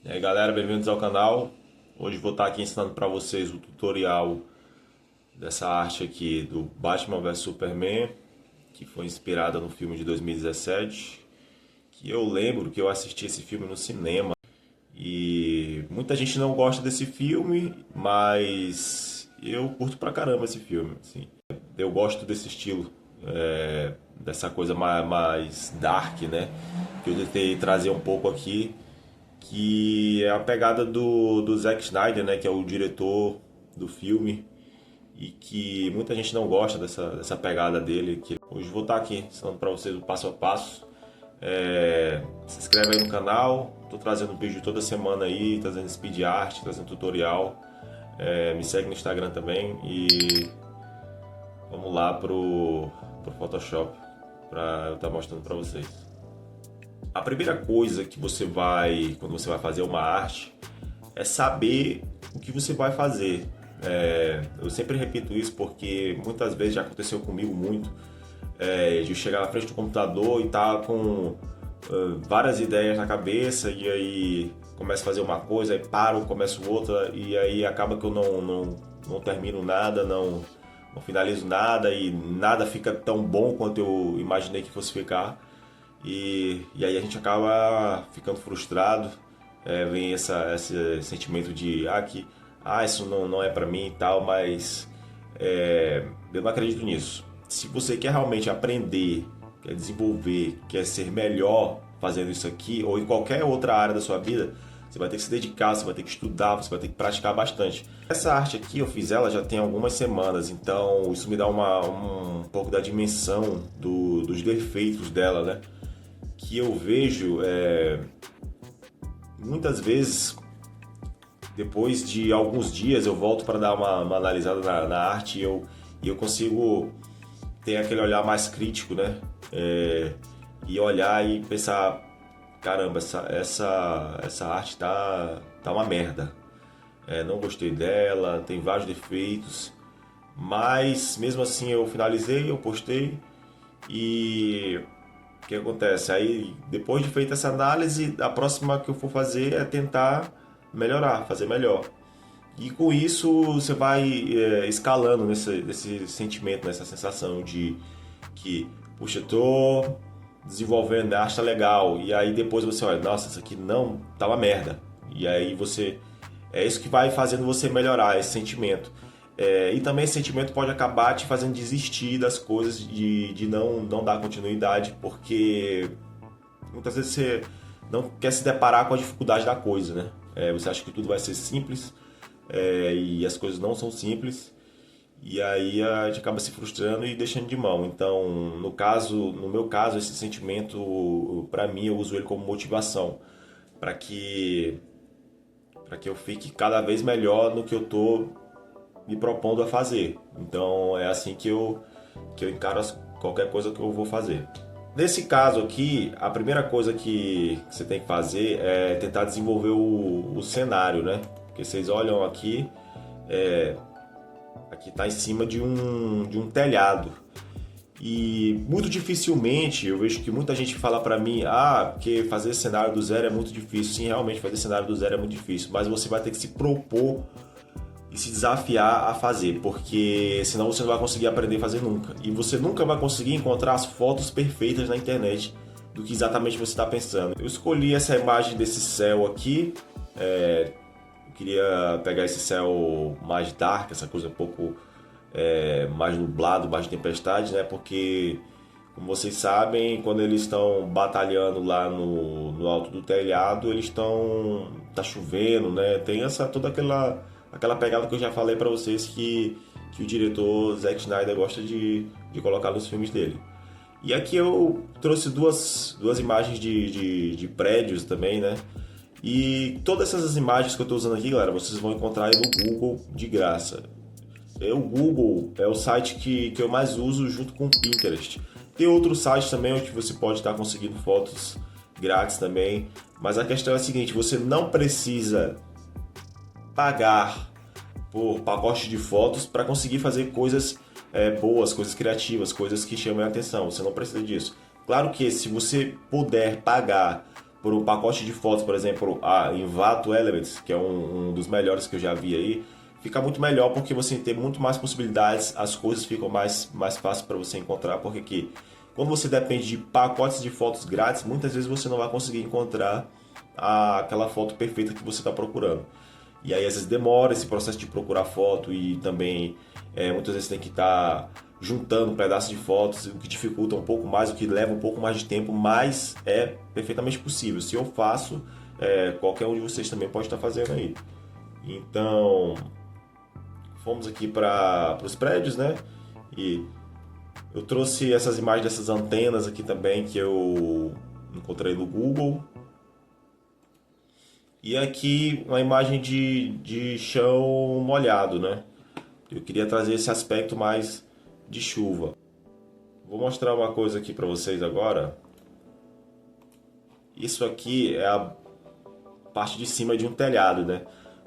E aí galera, bem-vindos ao canal. Hoje vou estar aqui ensinando para vocês o tutorial dessa arte aqui do Batman vs Superman, que foi inspirada no filme de 2017, que eu lembro que eu assisti esse filme no cinema e muita gente não gosta desse filme, mas eu curto pra caramba esse filme, assim. Eu gosto desse estilo, dessa coisa mais dark, né? Que eu tentei trazer um pouco aqui, que é a pegada do Zack Snyder, né, que é o diretor do filme e que muita gente não gosta dessa pegada dele. Que hoje vou estar aqui ensinando para vocês o passo a passo. Se inscreve aí no canal, estou trazendo vídeo toda semana aí, trazendo speed art, trazendo tutorial. Me segue no Instagram também e vamos lá pro Photoshop para eu estar mostrando para vocês. A primeira coisa que você vai, quando você vai fazer uma arte, é saber o que você vai fazer. Eu sempre repito isso porque muitas vezes já aconteceu comigo muito, de chegar na frente do computador e estar com várias ideias na cabeça e aí começo a fazer uma coisa, aí paro, começo outra e aí acaba que eu não termino nada, não finalizo nada e nada fica tão bom quanto eu imaginei que fosse ficar. E aí a gente acaba ficando frustrado, vem esse sentimento de isso não é pra mim e tal, mas eu não acredito nisso. Se você quer realmente aprender, quer desenvolver, quer ser melhor fazendo isso aqui ou em qualquer outra área da sua vida, você vai ter que se dedicar, você vai ter que estudar, você vai ter que praticar bastante. Essa arte aqui eu fiz ela já tem algumas semanas, então isso me dá um pouco da dimensão dos defeitos dela, né? Que eu vejo muitas vezes, depois de alguns dias eu volto para dar uma analisada na arte e eu consigo ter aquele olhar mais crítico, né? E olhar e pensar, caramba, essa arte tá uma merda. Não gostei dela, tem vários defeitos, mas mesmo assim eu finalizei, eu postei e o que acontece? Aí, depois de feita essa análise, a próxima que eu for fazer é tentar melhorar, fazer melhor. E com isso você vai escalando nesse sentimento, nessa sensação de que, puxa, eu tô desenvolvendo, a arte tá legal. E aí depois você olha, nossa, isso aqui não tá uma merda. E aí é isso que vai fazendo você melhorar esse sentimento. E também esse sentimento pode acabar te fazendo desistir das coisas, de não dar continuidade, porque muitas vezes você não quer se deparar com a dificuldade da coisa, né? Você acha que tudo vai ser simples, e as coisas não são simples, e aí a gente acaba se frustrando e deixando de mão. Então, no meu caso, esse sentimento, para mim, eu uso ele como motivação, para que eu fique cada vez melhor no que eu tô me propondo a fazer. Então é assim que eu encaro qualquer coisa que eu vou fazer. Nesse caso aqui, a primeira coisa que você tem que fazer é tentar desenvolver o cenário, né? Porque vocês olham aqui, aqui está em cima de um telhado. E muito dificilmente, eu vejo que muita gente fala pra mim, porque fazer cenário do zero é muito difícil. Sim, realmente fazer cenário do zero é muito difícil, mas você vai ter que se propor e se desafiar a fazer, porque senão você não vai conseguir aprender a fazer nunca. E você nunca vai conseguir encontrar as fotos perfeitas na internet do que exatamente você está pensando. Eu escolhi essa imagem desse céu aqui, eu queria pegar esse céu mais dark, essa coisa um pouco mais nublado, mais de tempestade, né? Porque, como vocês sabem, quando eles estão batalhando lá no alto do telhado, tá chovendo, né? Tem toda aquela pegada que eu já falei pra vocês que o diretor Zack Snyder gosta de colocar nos filmes dele. E aqui eu trouxe duas imagens de prédios também, né? E todas essas imagens que eu estou usando aqui, galera, vocês vão encontrar aí no Google de graça. O Google é o site que eu mais uso junto com o Pinterest. Tem outros sites também onde você pode estar conseguindo fotos grátis também. Mas a questão é a seguinte, você não precisa pagar por pacote de fotos para conseguir fazer coisas boas, coisas criativas, coisas que chamem a atenção. Você não precisa disso. Claro que se você puder pagar por um pacote de fotos, por exemplo, a Envato Elements, que é um dos melhores que eu já vi aí, fica muito melhor porque você tem muito mais possibilidades, as coisas ficam mais fáceis para você encontrar, porque aqui, quando você depende de pacotes de fotos grátis, muitas vezes você não vai conseguir encontrar aquela foto perfeita que você está procurando. E aí às vezes demora esse processo de procurar foto e também muitas vezes tem que estar juntando pedaços de fotos, o que dificulta um pouco mais, o que leva um pouco mais de tempo, mas é perfeitamente possível. Se eu faço, qualquer um de vocês também pode estar fazendo aí. Então, fomos aqui para os prédios, né? E eu trouxe essas imagens dessas antenas aqui também que eu encontrei no Google. E aqui uma imagem de chão molhado, né? Eu queria trazer esse aspecto mais de chuva. Vou mostrar uma coisa aqui para vocês agora. Isso aqui é a parte de cima de um telhado, né?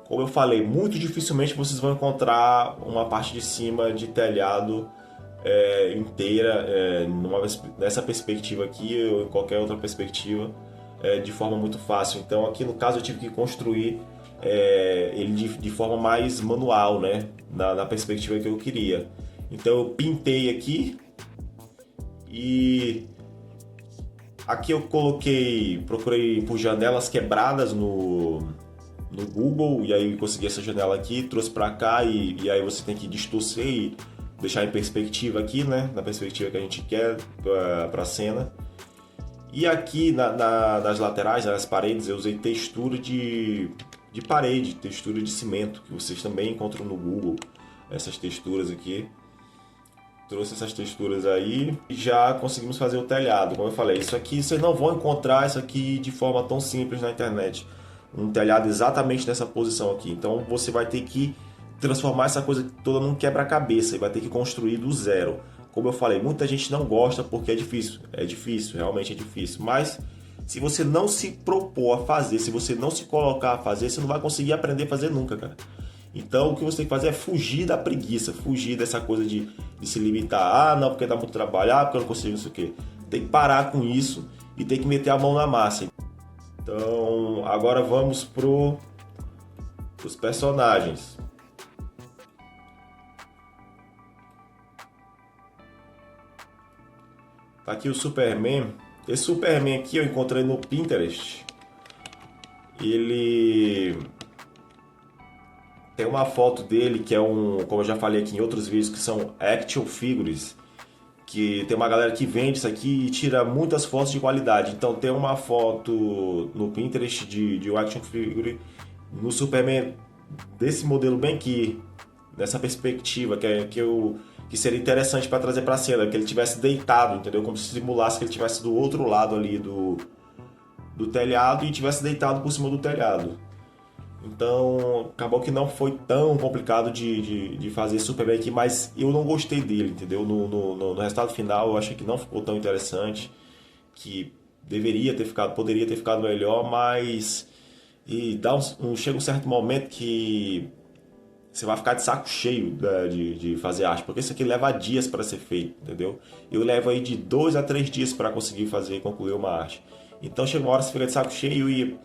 Como eu falei, muito dificilmente vocês vão encontrar uma parte de cima de telhado inteira nessa perspectiva aqui ou em qualquer outra perspectiva de forma muito fácil. Então aqui no caso eu tive que construir ele de forma mais manual, né? Na perspectiva que eu queria. Então eu pintei aqui e aqui eu procurei por janelas quebradas no Google e aí consegui essa janela aqui, trouxe para cá e aí você tem que distorcer e deixar em perspectiva aqui, né? Na perspectiva que a gente quer para a cena. E aqui nas laterais, nas paredes, eu usei textura de parede, textura de cimento, que vocês também encontram no Google, essas texturas aqui. Trouxe essas texturas aí e já conseguimos fazer o telhado. Como eu falei, isso aqui vocês não vão encontrar isso aqui de forma tão simples na internet. Um telhado exatamente nessa posição aqui. Então você vai ter que transformar essa coisa toda num quebra-cabeça e vai ter que construir do zero. Como eu falei, muita gente não gosta porque é difícil, realmente é difícil. Mas se você não se propor a fazer, se você não se colocar a fazer, você não vai conseguir aprender a fazer nunca, cara. Então o que você tem que fazer é fugir da preguiça, fugir dessa coisa de se limitar. Ah, não, porque dá muito trabalho, porque eu não consigo, não sei o quê. Tem que parar com isso e tem que meter a mão na massa. Então agora vamos os personagens. Tá aqui o Superman. Esse Superman aqui eu encontrei no Pinterest. Ele tem uma foto dele que é como eu já falei aqui em outros vídeos, que são action figures, que tem uma galera que vende isso aqui e tira muitas fotos de qualidade. Então tem uma foto no Pinterest de um action figure no Superman desse modelo bem aqui, nessa perspectiva que seria interessante para trazer para a cena, que ele tivesse deitado, entendeu? Como se simulasse que ele tivesse do outro lado ali do telhado e tivesse deitado por cima do telhado. Então, acabou que não foi tão complicado de fazer Superman aqui, mas eu não gostei dele, entendeu? No resultado final, eu achei que não ficou tão interessante, que poderia ter ficado melhor, mas chega um certo momento que você vai ficar de saco cheio de fazer arte, porque isso aqui leva dias para ser feito, entendeu? Eu levo aí de 2 a 3 dias para conseguir concluir uma arte. Então chega uma hora que você fica de saco cheio e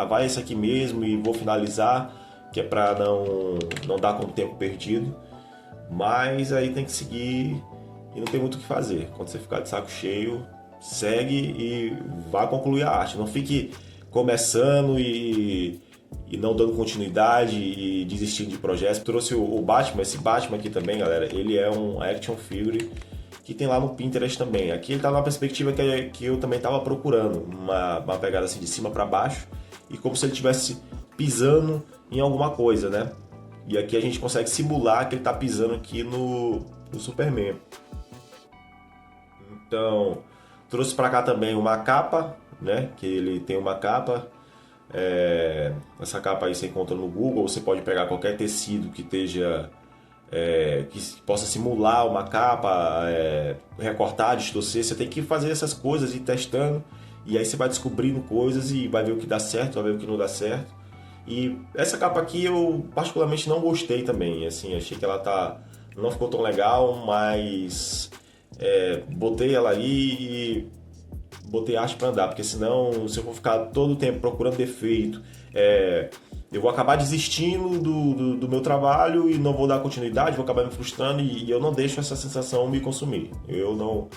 vai esse aqui mesmo e vou finalizar, que é para não dar com o tempo perdido. Mas aí tem que seguir e não tem muito o que fazer. Quando você ficar de saco cheio, segue e vá concluir a arte. Não fique começando e não dando continuidade e desistindo de projetos. Trouxe o Batman, esse Batman aqui também, galera, ele é um action figure que tem lá no Pinterest também. Aqui ele tá numa perspectiva que eu também estava procurando, uma pegada assim de cima para baixo e como se ele estivesse pisando em alguma coisa, né? E aqui a gente consegue simular que ele tá pisando aqui no Superman. Então, trouxe para cá também uma capa, né? Que ele tem uma capa. Essa capa aí você encontra no Google. Você pode pegar qualquer tecido que esteja que possa simular uma capa, recortar, distorcer. Você tem que fazer essas coisas e ir testando, e aí você vai descobrindo coisas e vai ver o que dá certo, vai ver o que não dá certo. E essa capa aqui eu particularmente não gostei também, assim, achei que ela não ficou tão legal, mas botei ela aí e botei arte para andar, porque senão, se eu for ficar todo o tempo procurando defeito, eu vou acabar desistindo do meu trabalho e não vou dar continuidade, vou acabar me frustrando e eu não deixo essa sensação me consumir. Eu não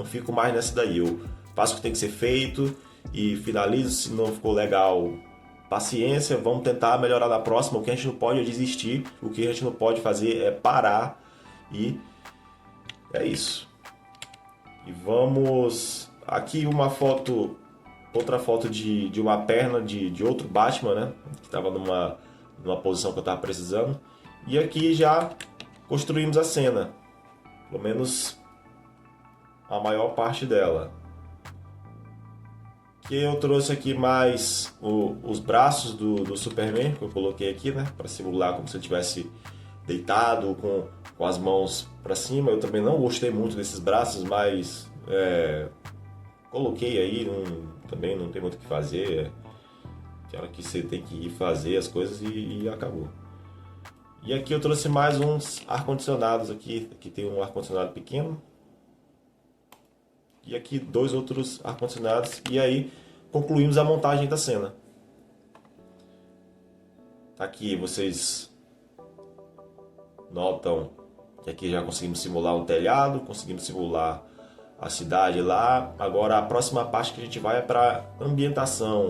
fico mais nessa daí. Eu faço o que tem que ser feito e finalizo. Se não ficou legal, paciência, vamos tentar melhorar na próxima. O que a gente não pode é desistir, o que a gente não pode fazer é parar e é isso. E vamos... Aqui uma foto, outra foto de uma perna de outro Batman, né? Que estava numa posição que eu estava precisando. E aqui já construímos a cena, pelo menos a maior parte dela. Que eu trouxe aqui mais os braços do Superman, que eu coloquei aqui, né? Para simular como se ele estivesse deitado com as mãos para cima. Eu também não gostei muito desses braços, mas coloquei aí, também não tem muito o que fazer. Tem hora que você tem que ir fazer as coisas e acabou. E aqui eu trouxe mais uns ar-condicionados aqui. Aqui tem um ar-condicionado pequeno. E aqui 2 outros ar-condicionados. E aí concluímos a montagem da cena. Aqui vocês notam que aqui já conseguimos simular um telhado, conseguimos simular a cidade lá. Agora a próxima parte que a gente vai é para ambientação,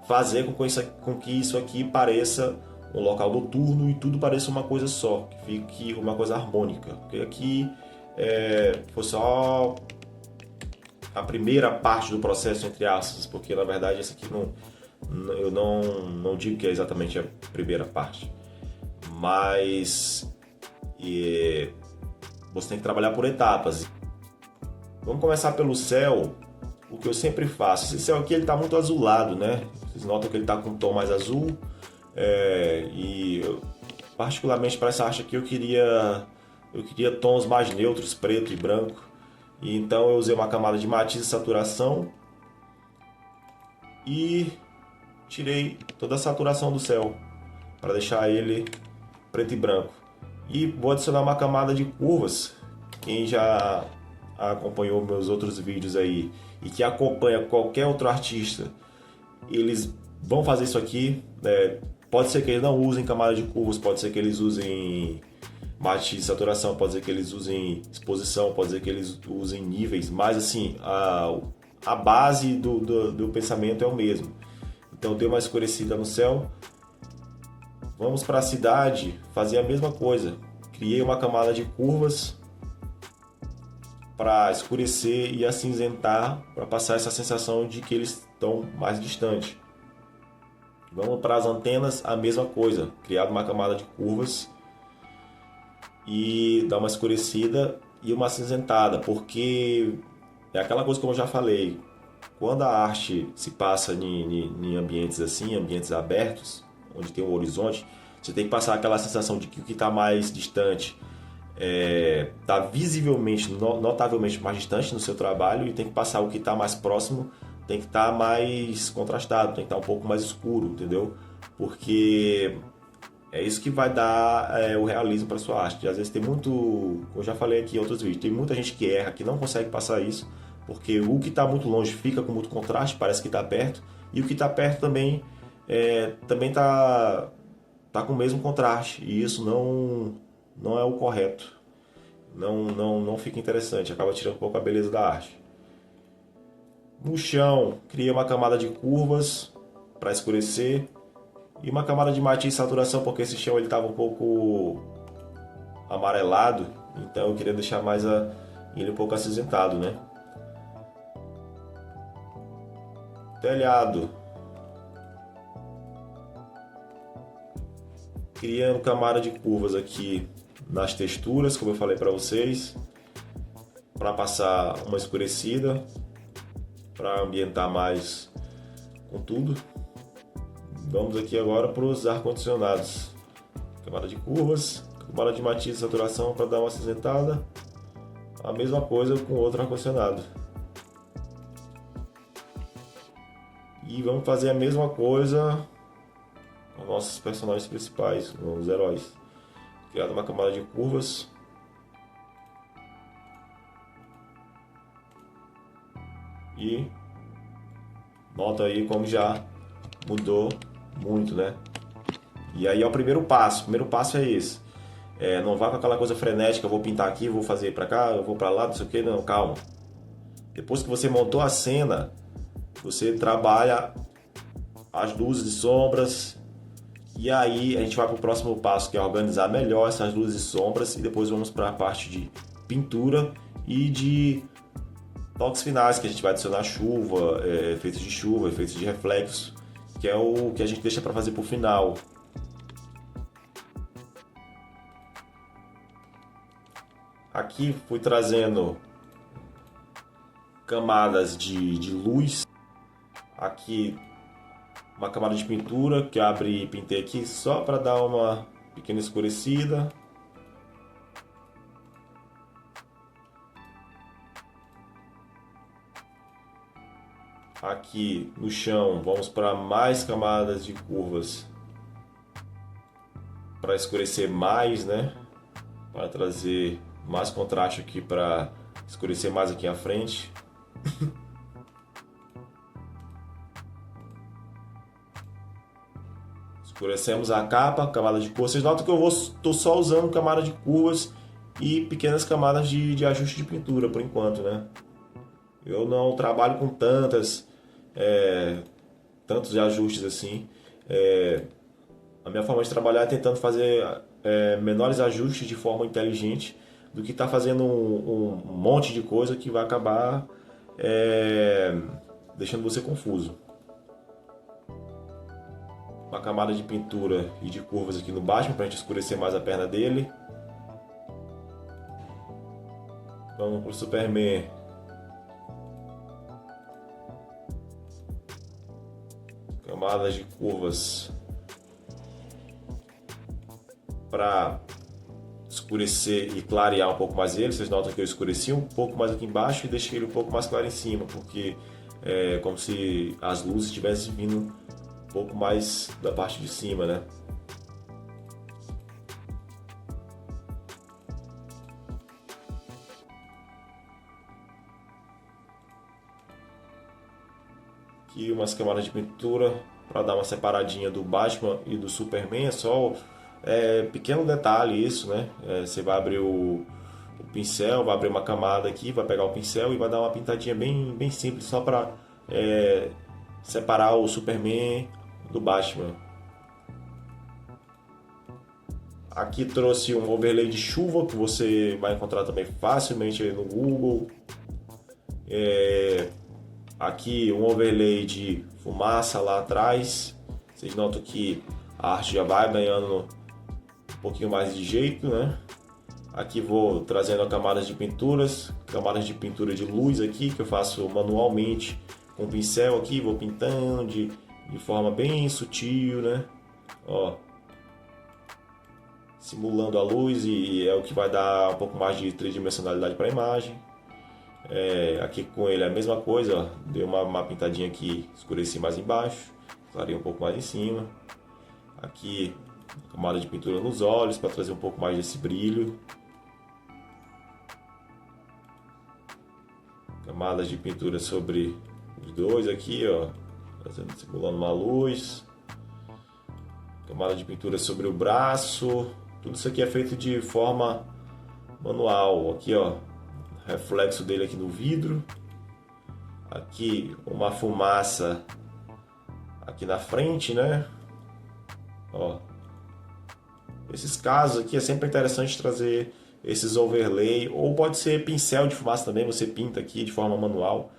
fazer com que isso aqui pareça um local noturno e tudo pareça uma coisa só, que fique uma coisa harmônica. Porque aqui foi só a primeira parte do processo, entre aspas, porque na verdade esse aqui eu não digo que é exatamente a primeira parte, mas você tem que trabalhar por etapas. Vamos começar pelo céu. O que eu sempre faço, esse céu aqui ele está muito azulado, né? Vocês notam que ele está com um tom mais azul, particularmente para essa arte aqui eu queria tons mais neutros, preto e branco. E então eu usei uma camada de matiz e saturação e tirei toda a saturação do céu para deixar ele preto e branco. E vou adicionar uma camada de curvas. Quem já acompanhou meus outros vídeos aí e que acompanha qualquer outro artista, eles vão fazer isso aqui. Pode ser que eles não usem camada de curvas, pode ser que eles usem matiz de saturação, pode ser que eles usem exposição, pode ser que eles usem níveis, mas assim, a base do pensamento é o mesmo. Então deu uma escurecida no céu. Vamos para a cidade fazer a mesma coisa. Criei uma camada de curvas para escurecer e acinzentar, para passar essa sensação de que eles estão mais distantes. Vamos para as antenas, a mesma coisa. Criar uma camada de curvas e dar uma escurecida e uma acinzentada, porque é aquela coisa como eu já falei, quando a arte se passa em ambientes assim, ambientes abertos, onde tem um horizonte, você tem que passar aquela sensação de que o que está mais distante está visivelmente, notavelmente mais distante no seu trabalho, e tem que passar o que está mais próximo, tem que estar mais contrastado, tem que estar um pouco mais escuro, entendeu? Porque é isso que vai dar o realismo para sua arte. E às vezes tem muito, como eu já falei aqui em outros vídeos, tem muita gente que erra, que não consegue passar isso, porque o que está muito longe fica com muito contraste, parece que está perto, e o que está perto também tá com o mesmo contraste, e isso não é o correto. Não fica interessante, acaba tirando um pouco a beleza da arte. No chão, criei uma camada de curvas para escurecer e uma camada de matiz e saturação, porque esse chão ele estava um pouco amarelado, então eu queria deixar mais ele um pouco acinzentado, né? Telhado, criando camada de curvas aqui nas texturas, como eu falei para vocês, para passar uma escurecida, para ambientar mais com tudo. Vamos aqui agora para os ar-condicionados. Camada de curvas, camada de matiz e saturação para dar uma acinzentada. A mesma coisa com outro ar-condicionado. E vamos fazer a mesma coisa com nossos personagens principais, com os heróis. Criar uma camada de curvas. E Nota aí como já mudou muito, né? E aí é o primeiro passo. O primeiro passo é esse. Não vá com aquela coisa frenética, eu vou pintar aqui, vou fazer pra cá, eu vou pra lá, não sei o que, não, calma. Depois que você montou a cena, você trabalha as luzes e sombras, e aí a gente vai para o próximo passo, que é organizar melhor essas luzes e sombras, e depois vamos para a parte de pintura e de toques finais, que a gente vai adicionar chuva, efeitos de chuva, efeitos de reflexo, que é o que a gente deixa para fazer por final. Aqui fui trazendo camadas de luz. Aqui uma camada de pintura que abre e pintei aqui só para dar uma pequena escurecida. Aqui no chão vamos para mais camadas de curvas para escurecer mais, né? Para trazer mais contraste aqui, para escurecer mais aqui à frente. Escurecemos a capa, camada de cor. Vocês notam que eu estou só usando camada de curvas e pequenas camadas de ajuste de pintura por enquanto, né? Eu não trabalho com tantos ajustes assim. A minha forma de trabalhar é tentando fazer menores ajustes de forma inteligente do que estar fazendo um monte de coisa que vai acabar deixando você confuso. Uma camada de pintura e de curvas aqui no Batman para a gente escurecer mais a perna dele. Vamos para o Superman. Camadas de curvas para escurecer e clarear um pouco mais ele. Vocês notam que eu escureci um pouco mais aqui embaixo e deixei ele um pouco mais claro em cima, porque é como se as luzes estivessem vindo um pouco mais da parte de cima, né? Aqui umas camadas de pintura para dar uma separadinha do Batman e do Superman. É só pequeno detalhe isso, né? Você vai abrir o pincel, vai abrir uma camada aqui, vai pegar o pincel e vai dar uma pintadinha bem, bem simples, só para separar o Superman do Batman. Aqui trouxe um overlay de chuva que você vai encontrar também facilmente aí no Google. Aqui um overlay de fumaça lá atrás. Vocês notam que a arte já vai ganhando um pouquinho mais de jeito, né? Aqui vou trazendo camadas de pinturas, camadas de pintura de luz aqui que eu faço manualmente com o pincel aqui, vou pintando de forma bem sutil, né? Ó, simulando a luz, e é o que vai dar um pouco mais de tridimensionalidade para a imagem. Aqui com ele é a mesma coisa, ó. Dei uma pintadinha aqui, escureci mais embaixo, clarei um pouco mais em cima. Aqui camada de pintura nos olhos para trazer um pouco mais desse brilho. Camadas de pintura sobre os dois aqui, ó, simulando uma luz. Camada de pintura sobre o braço. Tudo isso aqui é feito de forma manual. Aqui, ó, reflexo dele aqui no vidro. Aqui uma fumaça aqui na frente, né? Ó, esses casos aqui é sempre interessante trazer esses overlay, ou pode ser pincel de fumaça também, você pinta aqui de forma manual,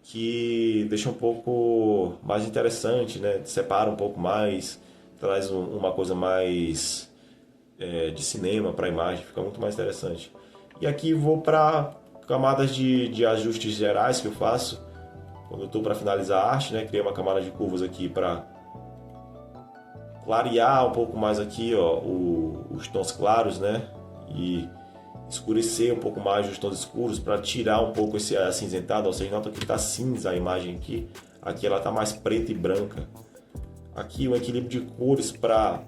que deixa um pouco mais interessante, né? Separa um pouco mais, traz uma coisa mais de cinema para a imagem, fica muito mais interessante. E aqui vou para camadas de ajustes gerais que eu faço quando eu estou para finalizar a arte, né? Criei uma camada de curvas aqui para clarear um pouco mais aqui, ó, os tons claros, né? E escurecer um pouco mais os tons escuros para tirar um pouco esse acinzentado. Vocês notam que está cinza a imagem aqui. Aqui ela está mais preta e branca. Aqui o equilíbrio de cores para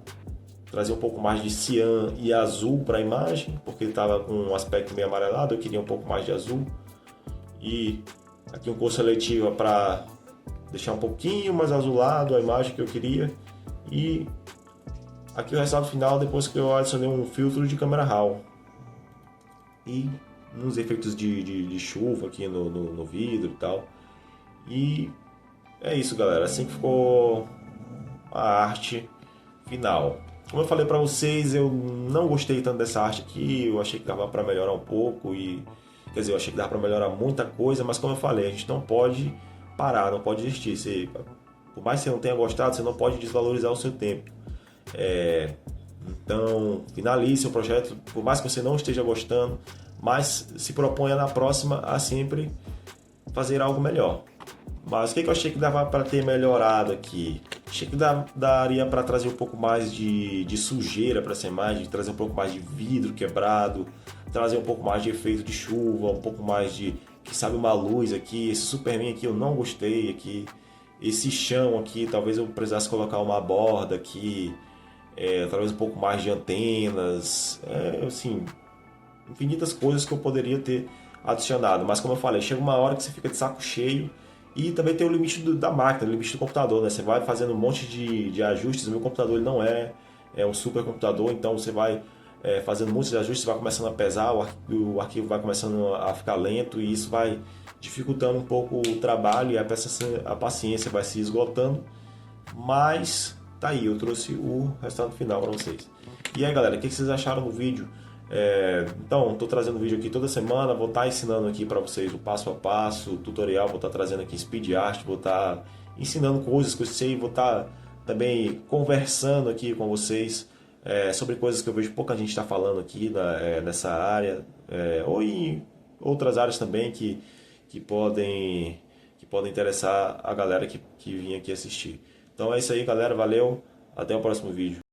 trazer um pouco mais de cian e azul para a imagem, porque ele estava com um aspecto meio amarelado, eu queria um pouco mais de azul. E aqui um cor seletiva para deixar um pouquinho mais azulado a imagem que eu queria. E aqui o resultado final depois que eu adicionei um filtro de câmera RAW. E uns efeitos de chuva aqui no vidro e tal. E é isso, galera. Assim que ficou a arte final. Como eu falei pra vocês, eu não gostei tanto dessa arte aqui. Eu achei que dava pra melhorar um pouco. Quer dizer, eu achei que dava pra melhorar muita coisa. Mas como eu falei, a gente não pode parar, não pode desistir. Por mais que você não tenha gostado, você não pode desvalorizar o seu tempo. Então, finalize seu projeto, por mais que você não esteja gostando, mas se proponha na próxima a sempre fazer algo melhor. Mas o que eu achei que dava para ter melhorado aqui? Achei que daria para trazer um pouco mais de sujeira para essa imagem, trazer um pouco mais de vidro quebrado, trazer um pouco mais de efeito de chuva, um pouco mais de, quem sabe, uma luz aqui. Esse Superman aqui eu não gostei aqui. Esse chão aqui, talvez eu precisasse colocar uma borda aqui, talvez um pouco mais de antenas, assim, infinitas coisas que eu poderia ter adicionado. Mas como eu falei, chega uma hora que você fica de saco cheio e também tem o limite da máquina, o limite do computador, né? Você vai fazendo um monte de ajustes. O meu computador ele não é um super computador, então você vai fazendo muitos ajustes, vai começando a pesar, o arquivo vai começando a ficar lento e isso vai dificultando um pouco o trabalho e a paciência vai se esgotando. Mas tá aí, eu trouxe o resultado final para vocês. E aí, galera, o que vocês acharam do vídeo? Então, estou trazendo vídeo aqui toda semana, vou estar ensinando aqui para vocês o passo a passo, o tutorial, vou estar trazendo aqui speed art, vou estar ensinando coisas que eu sei, vou estar também conversando aqui com vocês sobre coisas que eu vejo pouca gente está falando aqui nessa área, ou em outras áreas também que podem interessar a galera que vinha aqui assistir. Então é isso aí, galera, valeu, até o próximo vídeo.